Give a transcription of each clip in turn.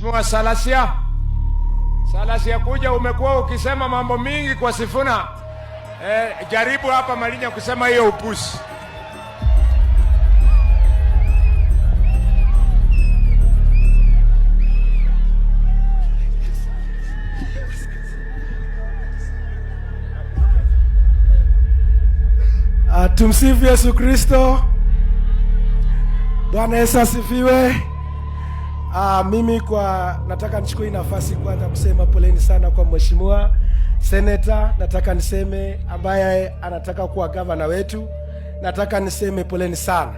Mheshimiwa Salasia kuja, umekuwa ukisema mambo mingi kwa Sifuna. Jaribu hapa Malinya kusema hiyo upusi. Tumsifu Yesu Kristo. Bwana Yesu asifiwe. Mimi nataka nichukue nafasi kwanza kusema poleni sana kwa Mheshimiwa Senator. Nataka niseme ambaye anataka kuwa gavana wetu. Nataka niseme poleni sana.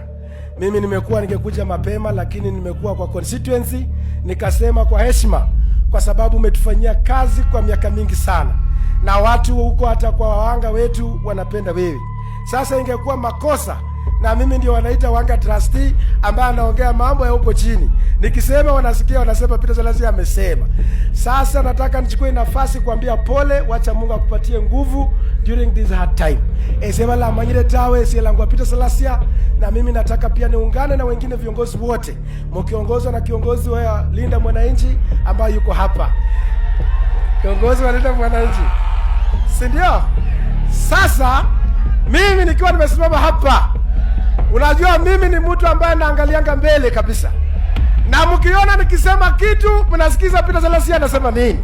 Mimi ningekuja mapema, lakini nimekuwa kwa constituency nikasema kwa heshima, kwa sababu umetufanyia kazi kwa miaka mingi sana, na watu huko hata kwa wahanga wetu wanapenda wewe. Sasa ingekuwa makosa, na mimi ndio wanaita wanga trustee ambaye anaongea mambo ya huko chini, nikisema wanasikia, wanasema Peter Salasia amesema. Sasa nataka nichukue nafasi kuambia pole, wacha Mungu akupatie nguvu during this hard time. Sema la manyire tawe si langu Peter Salasia, na mimi nataka pia niungane na wengine viongozi wote, mkiongozwa na kiongozi wa Linda Mwananchi ambaye yuko hapa. Kiongozi wa Linda Mwananchi, si ndio? Sasa mimi nikiwa nimesimama hapa, unajua mimi ni mtu ambaye naangalianga mbele kabisa, na mkiona nikisema kitu mnasikiza Peter Salasia anasema nini.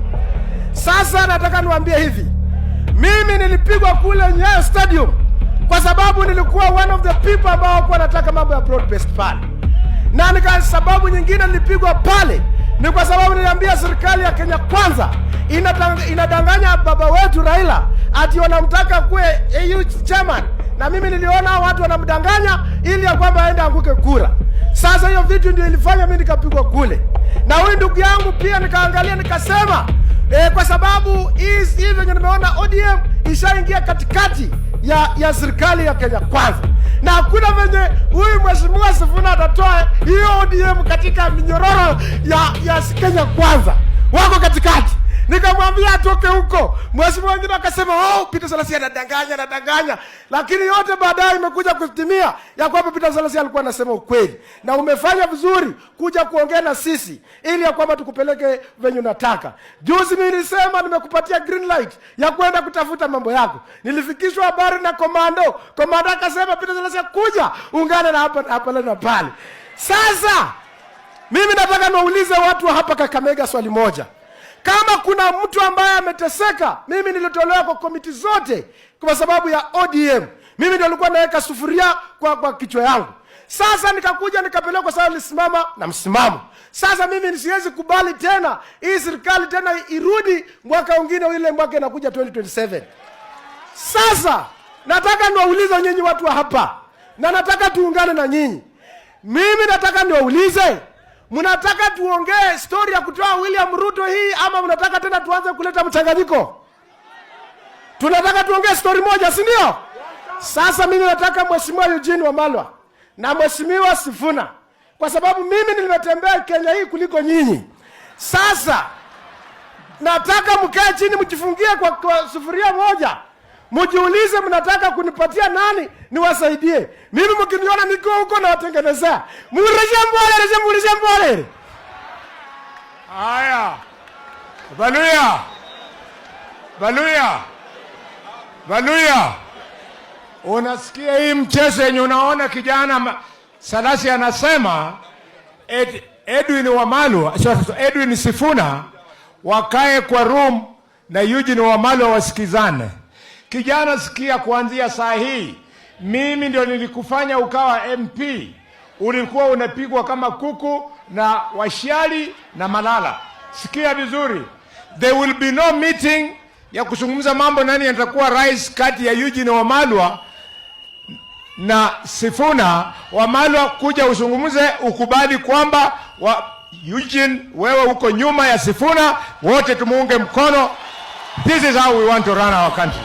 Sasa nataka niwaambie hivi, mimi nilipigwa kule Nyayo Stadium kwa sababu nilikuwa one of the people ambao walikuwa wanataka mambo ya broad based pale, na sababu nyingine nilipigwa pale ni kwa sababu niliambia serikali ya Kenya Kwanza inadanganya baba wetu Raila ati wanamtaka kuwe AU chairman, na mimi niliona watu wanamdanganya ili ya kwamba aende anguke kura. Sasa hiyo vitu ndio ilifanya mimi nikapigwa kule, na huyu ndugu yangu pia nikaangalia nikasema kwa sababu hizo nimeona ODM ishaingia katikati ya serikali ya Kenya Kwanza, na hakuna venye huyu Mheshimiwa Sifuna atatoa hiyo ODM katika minyororo ya Kenya Kwanza, wako katikati. Nikamwambia atoke huko. Mheshimiwa wengine akasema Peter Salasia anadanganya. Lakini yote baadaye imekuja kutimia ya kwamba Peter Salasia alikuwa anasema ukweli. Na umefanya vizuri kuja kuongea na sisi ili ya kwamba tukupeleke venye unataka. Juzi mimi nilisema nimekupatia green light ya kwenda kutafuta mambo yako. Nilifikishwa habari na komando. Komando akasema Peter Salasia kuja ungane na hapa na pale. Sasa mimi nataka niulize watu wa hapa Kakamega swali moja. Kama kuna mtu ambaye ameteseka, mimi nilitolewa kwa komiti zote kwa sababu ya ODM. Mimi ndio nilikuwa naweka sufuria kwa kichwa yangu. Sasa nikakuja nikapeleka kwa sababu nilisimama na msimamo. Sasa mimi nisiwezi kubali tena hii serikali tena irudi mwaka mwingine, ile mwaka inakuja 2027. Sasa nataka niwaulize nyinyi watu wa hapa, na nataka tuungane na nyinyi. Mimi nataka niwaulize, mnataka tuongee story ya kutoa William Ruto hii ama mnataka tena tuanze kuleta mchanganyiko? Tunataka tuongee story moja, si ndio? Sasa mimi nataka Mheshimiwa Eugene Wamalwa na Mheshimiwa Sifuna, kwa sababu mimi nimetembea Kenya hii kuliko nyinyi. Sasa nataka mkae chini mjifungie kwa sufuria moja, mjiulize mnataka kunipatia nani niwasaidie. Mimi mkiniona niko huko na watengenezea. Mureje mbole. Haya. Baluya. Unasikia hii mchezo yenye unaona kijana Salasia anasema Edwin Sifuna wakae kwa room na Eugene Wamalwa wasikizane. Kijana, sikia, kuanzia saa hii mimi ndio nilikufanya ukawa MP. Ulikuwa unapigwa kama kuku na Washiali na Malala. Sikia vizuri. There will be no meeting ya kuzungumza mambo nani atakuwa rais kati ya Eugene Wamalwa na Sifuna. Wamalwa kuja uzungumze, ukubali kwamba Eugene wewe uko nyuma ya Sifuna, wote tumuunge mkono. This is how we want to run our country.